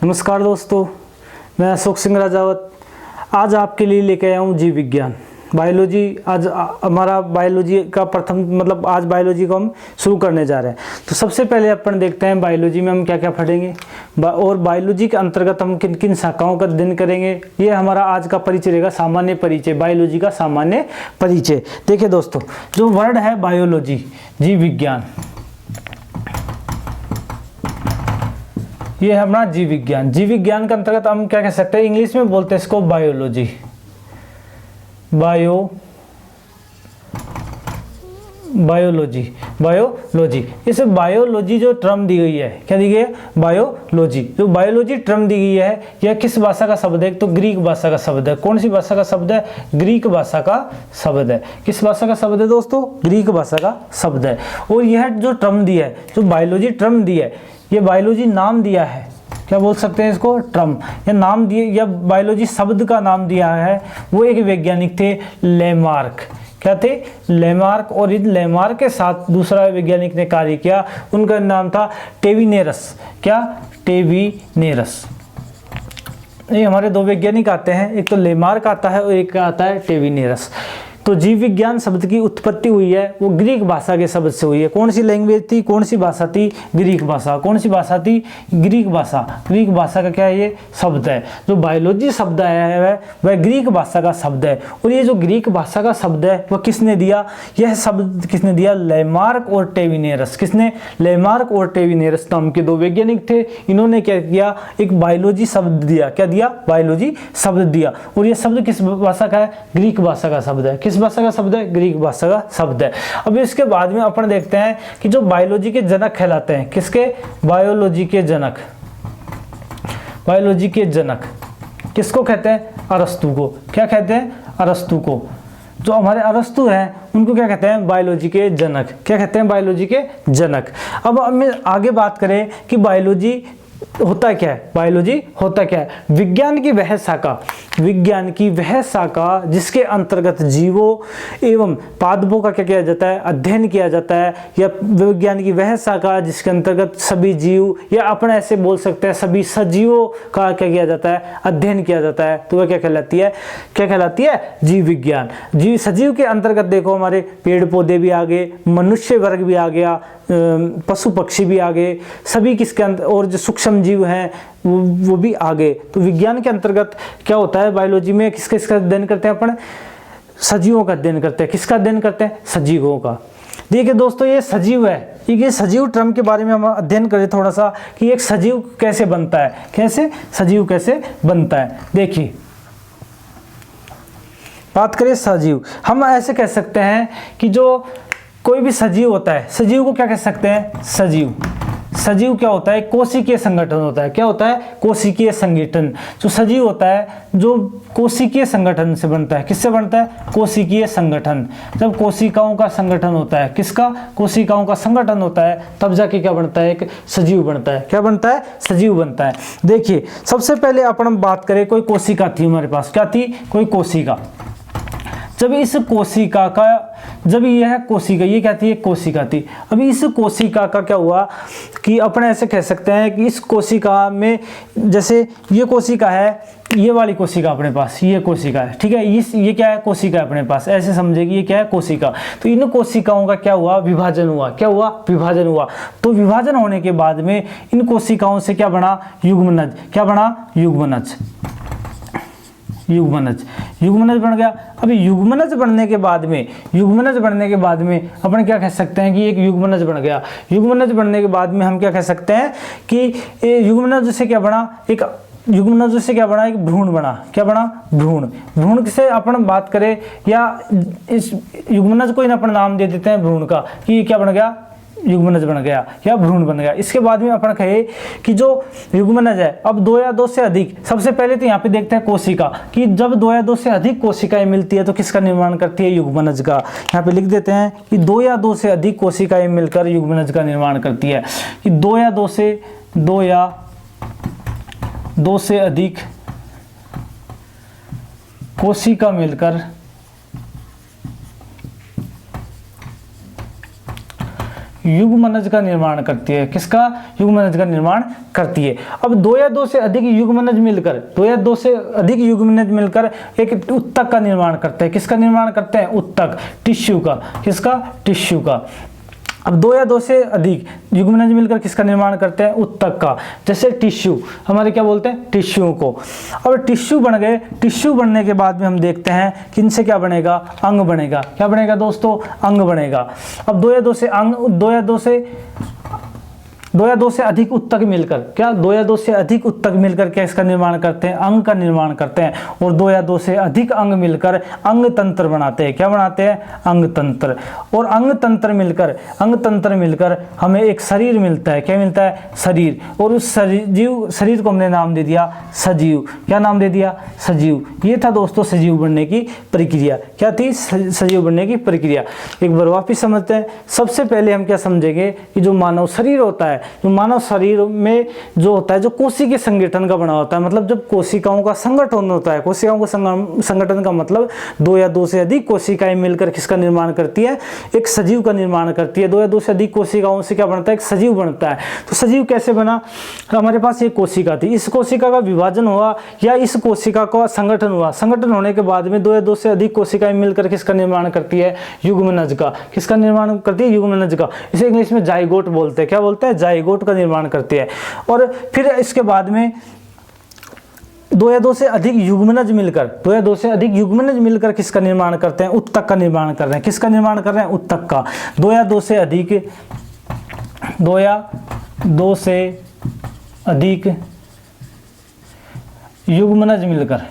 नमस्कार दोस्तों, मैं अशोक सिंह राजावत आज आपके लिए लेके आया हूँ जीव विज्ञान बायोलॉजी। आज हमारा बायोलॉजी का आज बायोलॉजी को हम शुरू करने जा रहे हैं। तो सबसे पहले अपन देखते हैं बायोलॉजी में हम क्या क्या पढ़ेंगे और बायोलॉजी के अंतर्गत हम किन किन शाखाओं का अध्ययन करेंगे। ये हमारा आज का परिचय रहेगा, सामान्य परिचय, बायोलॉजी का सामान्य परिचय। देखिए दोस्तों, जो वर्ड है बायोलॉजी, जीव विज्ञान, ये है हमारा जीव विज्ञान। जीव विज्ञान के अंतर्गत हम क्या कह सकते हैं, इंग्लिश में बोलते हैं इसको बायोलॉजी, बायोलॉजी। इस बायोलॉजी जो टर्म दी गई है, क्या दी गई है, बायोलॉजी। जो बायोलॉजी टर्म दी गई है, यह किस भाषा का शब्द है? तो ग्रीक भाषा का शब्द है। कौन सी भाषा का शब्द है? ग्रीक भाषा का शब्द है। किस भाषा का शब्द है दोस्तों? ग्रीक भाषा का शब्द है। और यह जो टर्म दिया है, जो बायोलॉजी टर्म दी है, ये बायोलॉजी नाम दिया है, क्या बोल सकते हैं इसको? टर्म, या नाम दिए, या बायोलॉजी शब्द का नाम दिया है, वो एक वैज्ञानिक थे, लेमार्क। क्या थे? लेमार्क। और इन लेमार्क के साथ दूसरा वैज्ञानिक ने कार्य किया, उनका नाम था टेविनेरस। क्या? टेविनेरस। ये हमारे दो वैज्ञानिक आते हैं, एक तो लेमार्क आता है और एक आता है टेविनेरस। तो जीव विज्ञान शब्द की उत्पत्ति हुई है, वो ग्रीक भाषा के शब्द से हुई है। कौन सी लैंग्वेज थी, कौन सी भाषा थी? ग्रीक भाषा। कौन सी भाषा थी? ग्रीक भाषा। ग्रीक भाषा का क्या है? ये शब्द है। जो बायोलॉजी शब्द आया है वह ग्रीक भाषा का शब्द है। और ये जो ग्रीक भाषा का शब्द है वह किसने दिया? यह शब्द किसने दिया? लेमार्क और टेविनेरस। किसने? लेमार्क और टेविनेरस नाम के दो वैज्ञानिक थे। इन्होंने क्या किया? एक बायोलॉजी शब्द दिया। क्या दिया? बायोलॉजी शब्द दिया। और यह शब्द किस भाषा का है? ग्रीक भाषा का शब्द है। किस भाषा का शब्द है? ग्रीक भाषा का शब्द है। अब इसके बाद में अपन देखते हैं कि जो बायोलॉजी के जनक कहलाते हैं, किसके? बायोलॉजी के जनक। बायोलॉजी के जनक किसको कहते हैं? अरस्तु को। क्या कहते हैं? अरस्तु को। जो हमारे अरस्तु हैं उनको क्या कहते हैं? बायोलॉजी के जनक। क्या कहते हैं? बायोलॉजी के जनक। अब हमें आगे बात करें कि बायोलॉजी होता क्या है? बायोलॉजी होता क्या है? विज्ञान की वह शाखा, विज्ञान की वह शाखा जिसके अंतर्गत जीवों एवं पादपों का क्या किया जाता है? अध्ययन किया जाता है। या विज्ञान की वह शाखा जिसके अंतर्गत सभी जीव, या अपन ऐसे बोल सकते हैं सभी सजीवों का क्या किया जाता है? अध्ययन किया जाता है। तो वह क्या कहलाती है? क्या कहलाती है? जीव विज्ञान। जीव सजीव के अंतर्गत देखो, हमारे पेड़ पौधे भी आ गए, मनुष्य वर्ग भी आ गया, पशु पक्षी भी आ गए, सभी किसके अंदर, और जो सूक्ष्म जीव हैं वो भी आ गए। तो विज्ञान के अंतर्गत क्या होता है? बायोलॉजी में किसका अध्ययन करते हैं अपन? सजीवों का अध्ययन करते हैं। किसका अध्ययन करते हैं? सजीवों का। देखिए दोस्तों, ये सजीव है, ये सजीव टर्म के बारे में हम अध्ययन करें थोड़ा सा कि एक सजीव कैसे बनता है। कैसे? सजीव कैसे बनता है। देखिए, बात करें सजीव, हम ऐसे कह सकते हैं कि जो कोई भी सजीव होता है, सजीव को क्या कह सकते हैं? सजीव क्या होता है? कोशिकीय संगठन होता है। क्या होता है? कोशिकीय संगठन। जो सजीव होता है जो कोशिकीय संगठन से बनता है। किससे बनता है? कोशिकीय संगठन। जब कोशिकाओं का संगठन होता है, किसका? कोशिकाओं का संगठन होता है, तब जाके क्या बनता है? एक सजीव बनता है। क्या बनता है? सजीव बनता है। देखिए, सबसे पहले अपन बात करें, कोई कोशिका थी हमारे पास। क्या थी? कोई कोशिका। जब इस कोशिका का, जब यह कोशिका, ये क्या थी? एक कोशिका थी। अभी इस कोशिका का क्या हुआ कि अपन ऐसे कह सकते हैं कि इस कोशिका में, जैसे ये कोशिका है, ये वाली कोशिका अपने पास, ये कोशिका है, ठीक है, ये क्या है? कोशिका है अपने पास। ऐसे समझे कि ये क्या है? कोशिका। तो इन कोशिकाओं का क्या हुआ? विभाजन हुआ। क्या हुआ? विभाजन हुआ। तो विभाजन होने के बाद में इन कोशिकाओं से क्या बना? युग्मनज। क्या बना? युग्मनज। युग्मनज बन गया। अभी युग्मनज बनने के बाद में अपन क्या कह सकते हैं कि एक युग्मनज बन गया। युग्मनज बनने के बाद में हम क्या कह सकते हैं कि युग्मनज से क्या बना? एक युग्मनज से क्या बना? एक भ्रूण बना। क्या बना? भ्रूण से अपन बात करें, या इस युग्मनज को अपन नाम दे देते हैं भ्रूण का, कि क्या बन गया? युग्मनज बन गया या भ्रूण बन गया। इसके बाद में अपन कहे कि जो युग्मनज है, अब 2 या 2 से अधिक, सबसे पहले तो यहाँ पे देखते हैं कोशिका, कि जब 2 या 2 से अधिक कोशिकाएं मिलती है तो किसका निर्माण करती है? युग्मनज का। यहाँ पे लिख देते हैं कि 2 या 2 से अधिक कोशिकाएं मिलकर युग्मनज का निर्माण करती है। कि 2 या 2 से अधिक कोशिका मिलकर युग्मनज का निर्माण करती है। किसका? युग्मनज का निर्माण करती है। अब 2 या 2 से अधिक युग्मनज मिलकर, 2 या 2 से अधिक युग्मनज मिलकर एक उत्तक का निर्माण करते हैं। किसका निर्माण करते हैं? उत्तक, टिश्यू का। किसका? टिश्यू का। अब 2 या 2 से अधिक युग्मनज मिलकर किसका निर्माण करते हैं? उत्तक का। जैसे टिश्यू, हमारे क्या बोलते हैं? टिश्यू को। अब टिश्यू बन गए, टिश्यू बनने के बाद में हम देखते हैं कि इनसे क्या बनेगा? अंग बनेगा। क्या बनेगा दोस्तों? अंग बनेगा। अब 2 या 2 से अंग, 2 या 2 से अधिक उत्तक मिलकर, क्या 2 या 2 से अधिक उत्तक मिलकर क्या इसका निर्माण करते हैं? अंग का निर्माण करते हैं। और 2 या 2 से अधिक अंग मिलकर अंग तंत्र बनाते हैं। क्या बनाते हैं? अंग तंत्र। और अंग तंत्र मिलकर हमें एक शरीर मिलता है। क्या मिलता है? शरीर। और उस शरीर को हमने नाम दे दिया सजीव। क्या नाम दे दिया? सजीव। ये था दोस्तों सजीव बनने की प्रक्रिया। क्या थी? सजीव बनने की प्रक्रिया। एक बार वापिस समझते हैं। सबसे पहले हम क्या समझेंगे कि जो मानव शरीर होता है, जो मानव शरीर में जो होता है, जो कोशिकीय के संगठन का बना होता है, मतलब जब कोशिकाओं का संगठन होता है, कोशिकाओं का संगठन का मतलब 2 या 2 से अधिक कोशिकाएं मिलकर किसका निर्माण करती है? एक सजीव का निर्माण करती है। 2 या 2 से अधिक कोशिकाओं से क्या बनता है? एक सजीव बनता है। तो सजीव कैसे बना? हमारे पास एक कोशिका थी, इस कोशिका का विभाजन हुआ या इस कोशिका का संगठन हुआ। संगठन होने के बाद में 2 या 2 से अधिक कोशिकाएं मिलकर किसका निर्माण करती है? युग्मनज का। किसका निर्माण करती है? युग्मनज का। इसे इंग्लिश में जाइगोट बोलते हैं। क्या बोलते हैं? जाइगोट का निर्माण करती है। और फिर इसके बाद में 2 या 2 से अधिक युग्मनज मिलकर, 2 या 2 से अधिक युग्मनज मिलकर किसका निर्माण करते हैं? उत्तक का निर्माण कर रहे हैं। किसका निर्माण कर रहे हैं? उत्तक का। 2 या 2 से अधिक, 2 या 2 से अधिक युग्मनज मिलकर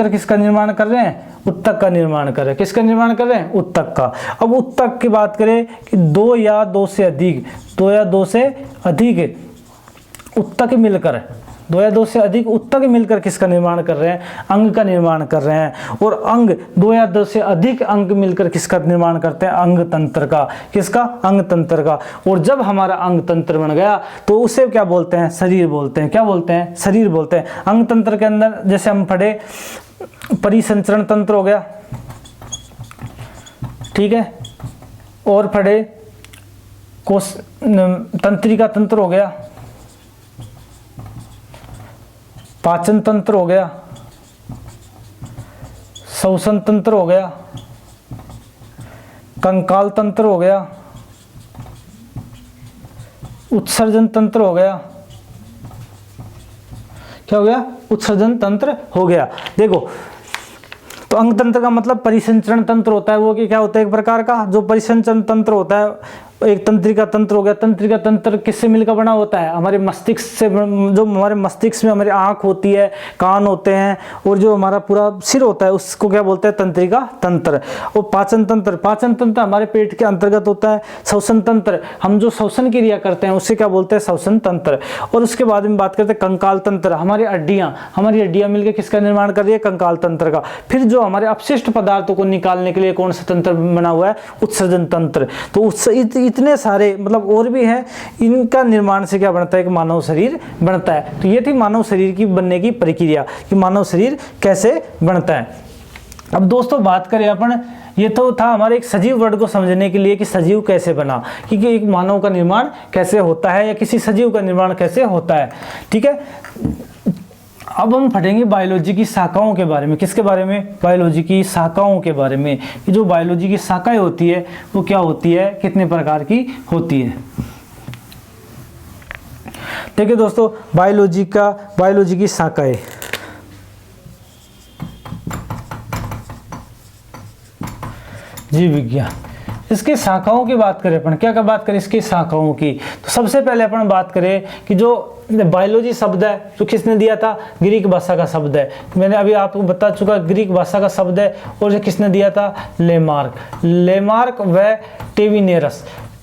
किसका निर्माण कर रहे हैं? उत्तक का निर्माण कर रहे हैं। किसका निर्माण कर रहे हैं? उत्तक का। अब उत्तक की बात करें कि 2 या 2 से अधिक, 2 या 2 से अधिक उत्तक मिलकर, 2 या 2 से अधिक उत्तक मिलकर किसका निर्माण कर रहे हैं? अंग का निर्माण कर रहे हैं। और अंग, 2 या 2 से अधिक अंग मिलकर किसका निर्माण करते हैं? अंग तंत्र का। किसका? अंग तंत्र का। और जब हमारा अंग तंत्र बन गया तो उसे क्या बोलते हैं? शरीर बोलते हैं। क्या बोलते हैं? शरीर बोलते हैं। अंग तंत्र के अंदर जैसे हम पढ़े, परिसंचरण तंत्र हो गया, ठीक है, और पढ़े कोश तंत्रिका तंत्र हो गया, पाचन तंत्र हो गया, श्वसन तंत्र हो गया, कंकाल तंत्र हो गया, उत्सर्जन तंत्र हो गया। क्या हो गया? उत्सर्जन तंत्र हो गया। देखो, तो अंग तंत्र का मतलब परिसंचरण तंत्र होता है। वो क्या होता है? एक प्रकार का जो परिसंचरण तंत्र होता है। एक तंत्रिका तंत्र हो गया। तंत्रिका तंत्र किससे मिलकर बना होता है? हमारे मस्तिष्क से। जो हमारे मस्तिष्क में हमारी आंख होती है, कान होते हैं, और जो हमारा पूरा सिर होता है, उसको क्या बोलते हैं? तंत्रिका तंत्र। और पाचन तंत्र हमारे पेट के अंतर्गत होता है। श्वसन तंत्र, हम जो श्वसन क्रिया करते हैं उससे क्या बोलते हैं? श्वसन तंत्र। और उसके बाद में बात करते हैं कंकाल तंत्र। हमारी हड्डियां मिलकर किसका निर्माण कर रही है? कंकाल तंत्र का। फिर जो हमारे अपशिष्ट पदार्थों को निकालने के लिए कौन सा तंत्र बना हुआ है? उत्सर्जन तंत्र। तो इतने सारे मतलब और भी हैं। इनका निर्माण से क्या बनता है? एक मानव शरीर बनता है। तो ये थी मानव शरीर की बनने की प्रक्रिया कि मानव शरीर कैसे बनता है। अब दोस्तों बात करें अपन, ये तो था हमारे एक सजीव वर्ड को समझने के लिए कि सजीव कैसे बना, क्योंकि एक मानव का निर्माण कैसे होता है या किसी सजीव का निर्माण कैसे होता है। ठीक है, अब हम पढ़ेंगे बायोलॉजी की शाखाओं के बारे में। किसके बारे में? बायोलॉजी की शाखाओं के बारे में कि जो बायोलॉजी की शाखाएं होती है वो क्या होती है, कितने प्रकार की होती है। देखिए दोस्तों, बायोलॉजी की शाखाएं, जीव विज्ञान, इसके शाखाओं की बात करें अपन, क्या बात करें इसकी शाखाओं की। तो सबसे पहले अपन बात करें कि जो बायोलॉजी शब्द है जो किसने दिया था? ग्रीक भाषा का शब्द है। मैंने अभी आपको बता चुका, ग्रीक भाषा का शब्द है। और जो किसने दिया था? लेमार्क व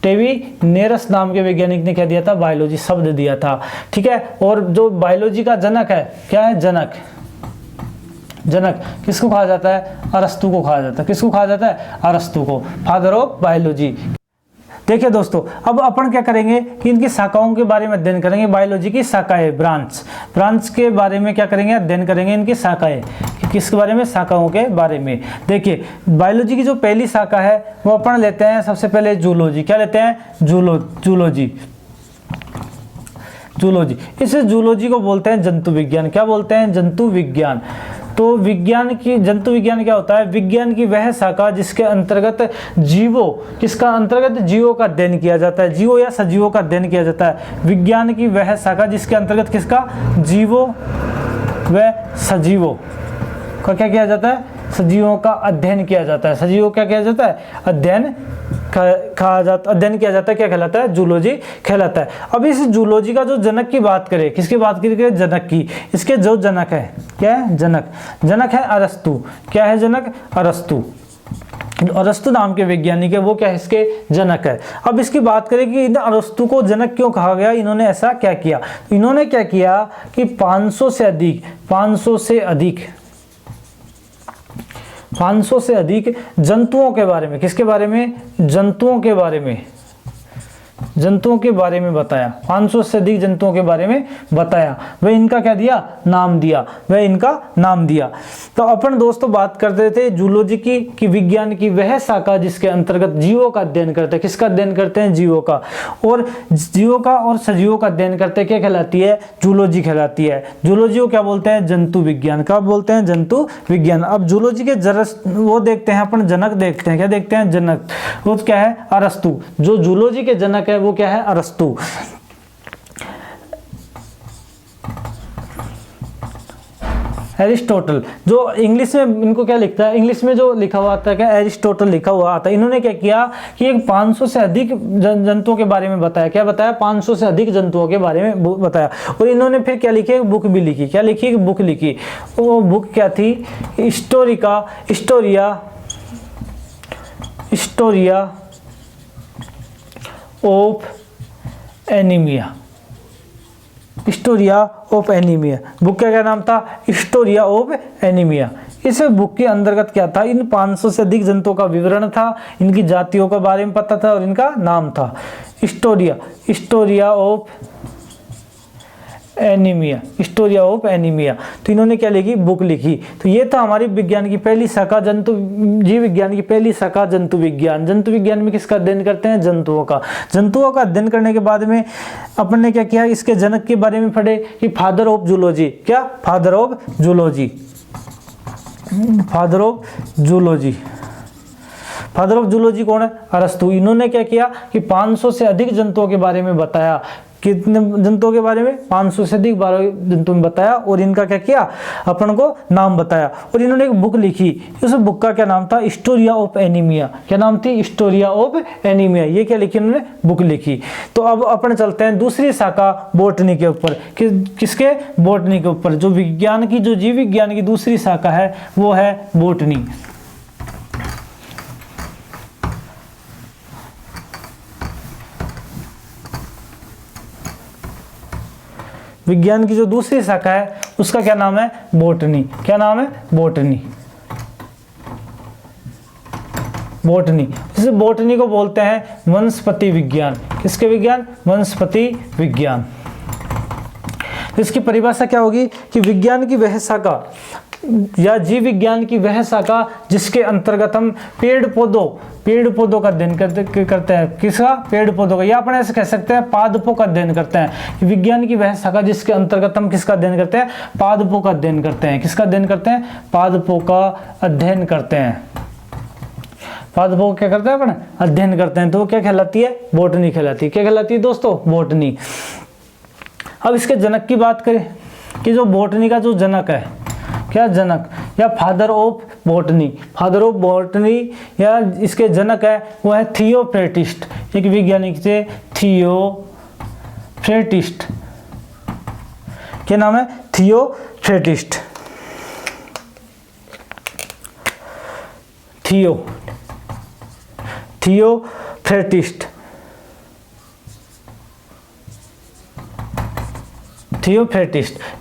टेविनेरस नाम के वैज्ञानिक ने क्या दिया था? बायोलॉजी शब्द दिया था। ठीक है, और जो बायोलॉजी का जनक है, क्या है? जनक किसको कहा जाता है? अरस्तु को कहा जाता है। किसको कहा जाता है? अरस्तु को, फादर ऑफ बायोलॉजी। देखिए दोस्तों, अब अपन क्या करेंगे कि इनकी शाखाओं के बारे में अध्ययन करेंगे। बायोलॉजी की शाखाएं, ब्रांच के बारे में क्या करेंगे? अध्ययन करेंगे इनकी शाखाएं। किसके बारे में? शाखाओं के बारे में। देखिए बायोलॉजी की जो पहली शाखा है वो अपन लेते हैं सबसे पहले जूलॉजी। क्या लेते हैं? जूलॉजी। इस जूलॉजी को बोलते हैं जंतु विज्ञान। क्या बोलते हैं? जंतु विज्ञान। तो विज्ञान की जंतु विज्ञान क्या होता है? विज्ञान की वह शाखा जिसके अंतर्गत जीवों, किसका अंतर्गत? जीवों का अध्ययन किया जाता है, जीवों या सजीवों का अध्ययन किया जाता है। विज्ञान की वह शाखा जिसके अंतर्गत किसका? जीवों व सजीवों का क्या किया जाता है? सजीवों का अध्ययन किया जाता है। सजीवों का किया जाता है? अध्ययन अध्ययन किया जाता है। क्या कहलाता है? जूलॉजी कहलाता है। अब इस जूलॉजी का जो जनक की बात करें, किसकी बात करें? जनक की। इसके जो जनक है, क्या है? जनक है अरस्तु। क्या है जनक? अरस्तु। अरस्तु नाम के वैज्ञानिक है, वो क्या है? इसके जनक है। अब इसकी बात करें कि अरस्तु को जनक क्यों कहा गया, इन्होंने ऐसा क्या किया? इन्होंने क्या किया कि 500 से अधिक जंतुओं के बारे में, किसके बारे में? जंतुओं के बारे में बताया। 500 से अधिक जंतुओं के बारे में बताया। वह इनका क्या दिया? नाम दिया। तो अपन दोस्तों बात करते थे जूलॉजी की कि विज्ञान की वह शाखा जिसके अंतर्गत जीवों का अध्ययन करते हैं। किसका अध्ययन करते हैं? जीवों का। और जीवों का और सजीवों का अध्ययन करते हैं, क्या कहलाती है? जूलॉजी कहलाती है। जूलॉजी को क्या बोलते हैं? जंतु विज्ञान। क्या बोलते हैं? जंतु विज्ञान। अब जूलॉजी के वो देखते हैं अपन, जनक देखते हैं। क्या देखते हैं? जनक। वो क्या है? अरस्तु। जो जूलॉजी के जनक है वो क्या है? अरस्तु। एरिस्टोटल। जो इंग्लिश में इनको क्या लिखता है? इंग्लिश में जो लिखा हुआ आता है क्या? एरिस्टोटल लिखा हुआ आता है। इन्होंने क्या किया कि एक 500 से अधिक जंतुओं के बारे में बताया। क्या बताया? 500 से अधिक जंतुओं के बारे में बताया। और इन्होंने फिर क्या लिखी? बुक भी लिखी। क्या लिखी? बुक लिखी। वो बुक क्या थी? Historia of anaemia. Historia of anaemia. Book का क्या नाम था? Historia of anaemia. इस बुक के अंतर्गत क्या था? इन 500 से अधिक जंतुओं का विवरण था, इनकी जातियों के बारे में पता था और इनका नाम था। Historia of anaemia. तो इन्होंने क्या लिखी? बुक लिखी। तो ये था हमारी विज्ञान की पहली शाखा, जीव विज्ञान की पहली शाखा जंतु विज्ञान। जंतु विज्ञान में किसका अध्ययन करते हैं? जंतुओं का अध्ययन करने के बाद में अपन ने क्या किया? इसके जनक के बारे में पढ़े कि फादर ऑफ जूलॉजी। क्या? फादर ऑफ जूलॉजी कौन है? अरस्तु। इन्होंने क्या किया कि 500 से अधिक जंतुओं के बारे में बताया। कितने जंतुओं के बारे में? 500 से अधिक जंतुओं में बताया और इनका क्या किया? अपन को नाम बताया। और इन्होंने एक बुक लिखी। उस बुक का क्या नाम था? Historia of anaemia. क्या नाम थी? Historia of anaemia. ये क्या लिखी इन्होंने? बुक लिखी। तो अब अपन चलते हैं दूसरी शाखा बॉटनी के ऊपर। किसके? बॉटनी के ऊपर। जो विज्ञान की, जो जीव विज्ञान की दूसरी शाखा है वो है बॉटनी। विज्ञान की जो दूसरी शाखा है उसका क्या नाम है? बॉटनी। क्या नाम है? बॉटनी। इस बॉटनी को बोलते हैं वनस्पति विज्ञान। किसके विज्ञान? वनस्पति विज्ञान। इसकी परिभाषा क्या होगी कि विज्ञान की वह शाखा या जीव विज्ञान की वह शाखा जिसके अंतर्गत हम पेड़ पौधों का अध्ययन करते हैं। किसका? पेड़ पौधों का। या अपन ऐसे कह सकते हैं पादपों का अध्ययन करते हैं। विज्ञान की वह शाखा जिसके अंतर्गत हम किसका अध्ययन करते हैं? पादपों का अध्ययन करते हैं। किसका अध्ययन करते हैं? पादपों का अध्ययन करते हैं। पादपों का क्या करते हैं अपन? अध्ययन करते हैं। तो क्या कहलाती है? बॉटनी कहलाती है। क्या कहलाती है दोस्तों? बॉटनी। अब इसके जनक की बात करें कि जो बॉटनी का जो जनक है, क्या जनक या फादर ऑफ बॉटनी या इसके जनक है वो है थियोफ्रेटिस्ट। एक वैज्ञानिक से थियोफ्रेटिस्ट। क्या नाम है? थियोफ्रेटिस्ट।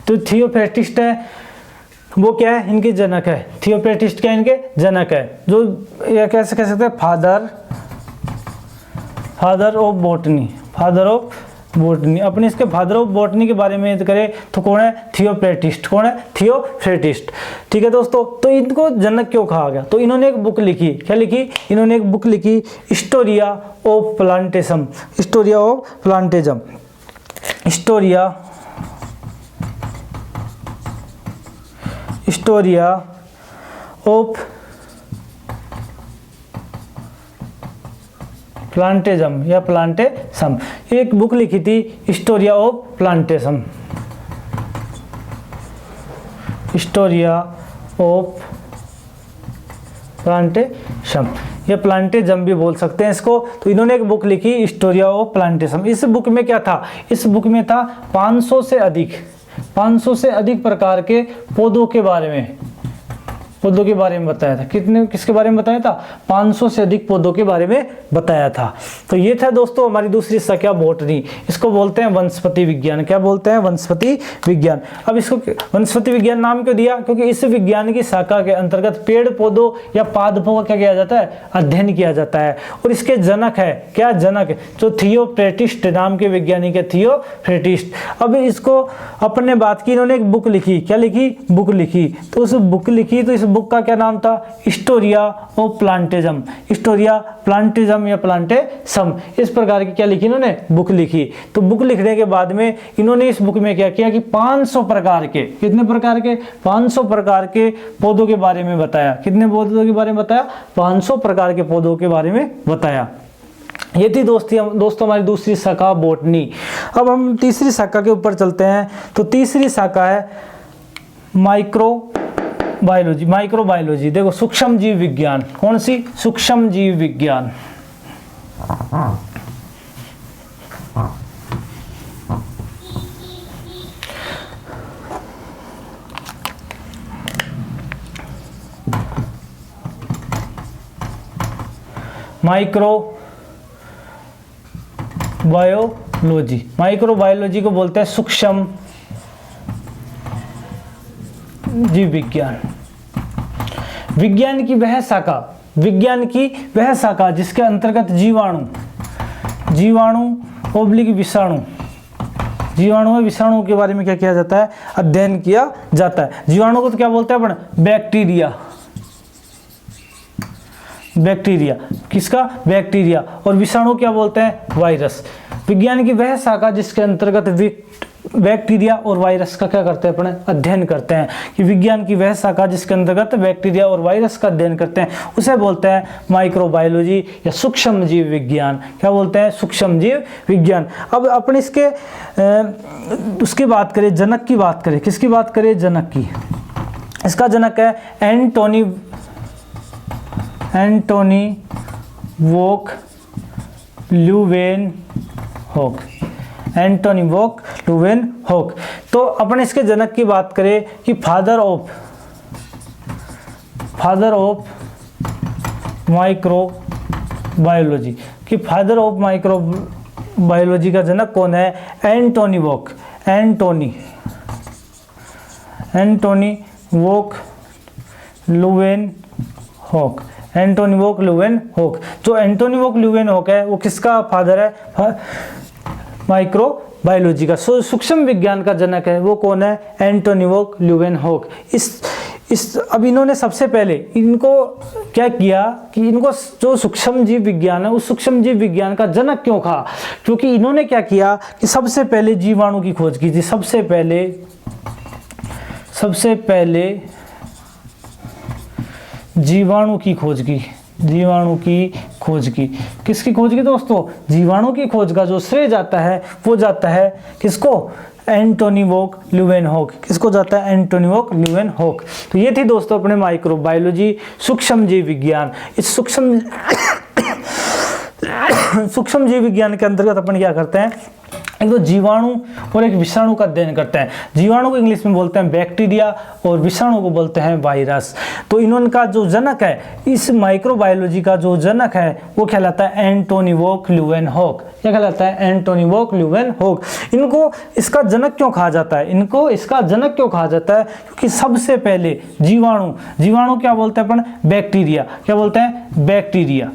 तो थियोफ्रेटिस्ट है वो क्या है? इनके जनक है। थियोफ्रेटिस्ट क्या इनके जनक है? जो ये कैसे कह सकते हैं? Father of botany. अपने इसके फादर ऑफ बॉटनी के बारे में करें तो कौन है? थियोफ्रेटिस्ट। कौन है? थियोफ्रेटिस्ट। ठीक है दोस्तों, तो इनको जनक क्यों कहा गया? तो इन्होंने एक बुक लिखी, क्या लिखी? इन्होंने एक बुक लिखी, Historia of Plantarum. Historia of Plantarum. Historia of Plantarum या प्लांटेसम, एक बुक लिखी थी Historia of Plantarum. Historia of Plantarum या प्लांटेजम भी बोल सकते हैं इसको। तो इन्होंने एक बुक लिखी हिस्टोरिया ऑफ प्लांटेशम। इस बुक में क्या था? इस बुक में था 500 से अधिक प्रकार के पौधों के बारे में बताया था। किसके बारे में बताया था? 500 से अधिक पौधों के बारे में बताया था। तो ये था दोस्तों हमारी दूसरी शाखा बॉटनी। इसको बोलते हैं वनस्पति विज्ञान। क्या बोलते हैं? वनस्पति विज्ञान। अब इसको वनस्पति विज्ञान नाम क्यों दिया? क्योंकि इस विज्ञान की शाखा के अंतर्गत पेड़ पौधों या पादपों का क्या किया जाता है? अध्ययन किया जाता है। और इसके जनक है क्या? जनक जो थियोफ्रेटिस्ट नाम के वैज्ञानिक है, थियोफ्रेटिस्ट। अब इसको अपने बात की, इन्होंने एक बुक लिखी। क्या लिखी? बुक लिखी। तो उस बुक लिखी, तो इस बुक का क्या नाम था? Historia of Plantarum. Historia Plantarum या प्लांटेसम, इस प्रकार की क्या लिखी इन्होंने? बुक लिखी। तो बुक लिखने के बाद में इन्होंने इस बुक में क्या किया कि 500 प्रकार के, कितने प्रकार के? 500 प्रकार के पौधों के बारे में बताया। कितने पौधों के बारे में बताया? 500 प्रकार के पौधों के बारे में बताया। ये थी दोस्तों हमारी दूसरी शाखा बॉटनी। अब हम तीसरी शाखा के ऊपर चलते हैं। तो तीसरी शाखा है माइक्रोबायोलॉजी। देखो, सूक्ष्म जीव विज्ञान। कौन सी? सूक्ष्म जीव विज्ञान। माइक्रोबायोलॉजी को बोलते हैं सूक्ष्म जीव विज्ञान। विज्ञान की वह शाखा जिसके अंतर्गत जीवाणु ओब्लिक विषाणु और विषाणु के बारे में क्या किया जाता है? अध्ययन किया जाता है। जीवाणु को तो क्या बोलते हैं अपन? बैक्टीरिया। किसका? बैक्टीरिया। और विषाणु क्या बोलते हैं? वायरस। विज्ञान की वह शाखा जिसके अंतर्गत बैक्टीरिया और वायरस का क्या करते हैं? अपने अध्ययन करते हैं। कि विज्ञान की वह शाखा जिसके अंतर्गत बैक्टीरिया और वायरस का अध्ययन करते हैं, उसे बोलते हैं माइक्रोबायोलॉजी या सूक्ष्म जीव विज्ञान। क्या बोलते हैं? सूक्ष्म जीव विज्ञान। अब अपन इसके उसकी बात करें, जनक की बात करें। किसकी बात करें? जनक की। इसका जनक है एंटोनी वोक ल्यूवेनहोक। एंटोनी वोक ल्यूवेनहोक। तो अपन इसके जनक की बात करें कि फादर ऑफ माइक्रोबायोलॉजी, कि फादर ऑफ माइक्रोबायोलॉजी का जनक कौन है? एंटोनी वोक ल्यूवेनहोक। एंटोनी वोक ल्यूवेनहोक। जो एंटोनी वोक ल्यूवेनहोक है वो किसका फादर है? माइक्रोबायोलॉजी का। सूक्ष्म विज्ञान का जनक है वो कौन है? एंटोनी वोक ल्यूवेनहोक। अब इन्होंने सबसे पहले इनको क्या किया कि इनको जो सूक्ष्म जीव विज्ञान है उस सूक्ष्म जीव विज्ञान का जनक क्यों कहा? क्योंकि इन्होंने क्या किया कि सबसे पहले जीवाणु की खोज की थी। सबसे पहले जीवाणु की खोज की। किसकी खोज की दोस्तों? जीवाणु की खोज का जो श्रेय जाता है वो जाता है किसको? एंटोनी वोक ल्यूवेनहोक। किसको जाता है? एंटोनी वोक ल्यूवेनहोक। तो ये थी दोस्तों अपने माइक्रोबायोलॉजी, सूक्ष्म जीव विज्ञान। इस सूक्ष्म जीव विज्ञान के अंतर्गत अपन क्या करते हैं? एक तो जीवाणु और एक विषाणु का अध्ययन करते हैं। जीवाणु को इंग्लिश में बोलते हैं बैक्टीरिया और विषाणु को बोलते हैं वायरस। तो इनका जो जनक है, इस माइक्रोबायोलॉजी का जो जनक है वो कहलाता है एंटोनी वोक ल्यूवेनहोक। क्या कहलाता है? एंटोनी वोक ल्यूवेनहोक। इनको इसका जनक क्यों कहा जाता है? क्योंकि सबसे पहले जीवाणु क्या बोलते हैं अपन? बैक्टीरिया। क्या बोलते हैं? बैक्टीरिया।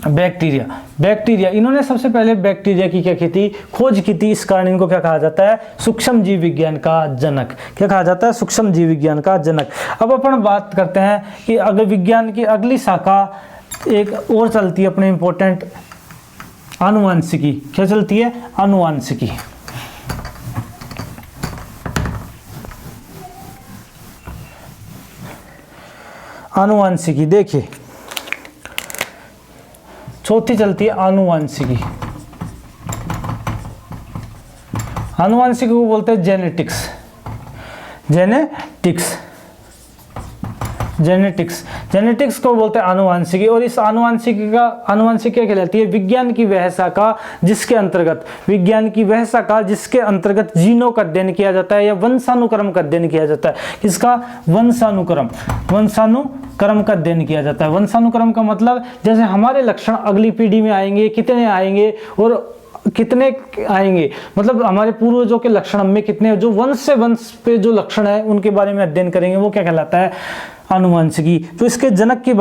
बैक्टीरिया इन्होंने सबसे पहले बैक्टीरिया की क्या की थी, खोज की थी। इस कारण इनको क्या कहा जाता है, सूक्ष्म जीव विज्ञान का जनक। क्या कहा जाता है, सूक्ष्म जीव विज्ञान का जनक। अब अपन बात करते हैं कि अगर विज्ञान की अगली शाखा एक और चलती है अपने इंपॉर्टेंट, आनुवंशिकी। क्या चलती है, आनुवंशिकी। आनुवंशिकी देखिए चौथी चलती है आनुवंशिकी। आनुवंशिकी को बोलते हैं जेनेटिक्स। जेनेटिक्स को बोलते हैं आनुवंशिकी। और इस आनुवंशिकी क्या कहलाती है, विज्ञान की वह शाखा जिसके अंतर्गत जीनों का अध्ययन किया जाता है या वंशानुक्रम का अध्ययन किया जाता है। किसका, वंशानुक्रम का अध्ययन किया जाता है। वंशानुक्रम का मतलब जैसे हमारे लक्षण अगली पीढ़ी में आएंगे, कितने आएंगे और कितने आएंगे, मतलब हमारे पूर्वजों के लक्षण हमें कितने, जो वंश से वंश पे जो लक्षण है उनके बारे में अध्ययन करेंगे, वो क्या कहलाता है, आनुवंशिकी। तो इसके जनक की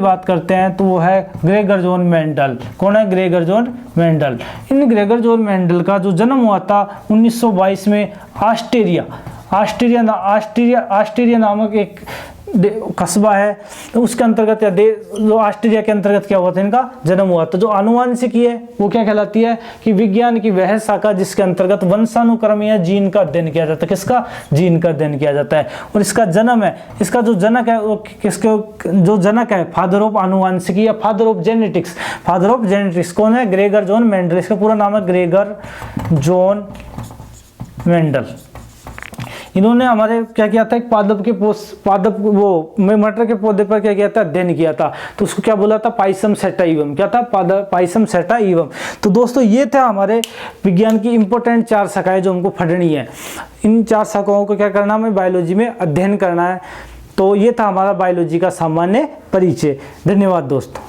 बात करते हैं तो वो है ग्रेगर जॉन मेंडल। कौन है, ग्रेगर जॉन मेंडल। इन ग्रेगर जॉन मेंडल का जो जन्म हुआ था 1922 में ऑस्ट्रिया नामक एक कस्बा है, तो उसके अंतर्गत या जो ऑस्ट्रिया के अंतर्गत क्या हुआ था, इनका जन्म हुआ। तो जो आनुवंशिकी है वो क्या कहलाती है कि विज्ञान की वह शाखा जिसके अंतर्गत वंशानुक्रम या जीन का अध्ययन किया जाता है। किसका, जीन का अध्ययन किया जाता है। और इसका जन्म है, इसका जो जनक है वो जो जनक है, फादर ऑफ आनुवंशिकी या फादर ऑफ जेनेटिक्स कौन है, ग्रेगर जॉन मेंडल। इसका पूरा नाम है ग्रेगर जॉन मेंडल। इन्होंने हमारे क्या किया था, एक मटर के पौधे पर क्या किया था, अध्ययन किया था। तो उसको क्या बोला था, पाइसम सेटाइवम। क्या था, पाइसम सेटाइवम। तो दोस्तों ये था हमारे विज्ञान की इंपॉर्टेंट 4 शाखाएं जो हमको पढ़नी है। इन 4 शाखाओं को क्या करना, हमें बायोलॉजी में अध्ययन करना है। तो ये था हमारा बायोलॉजी का सामान्य परिचय। धन्यवाद दोस्तों।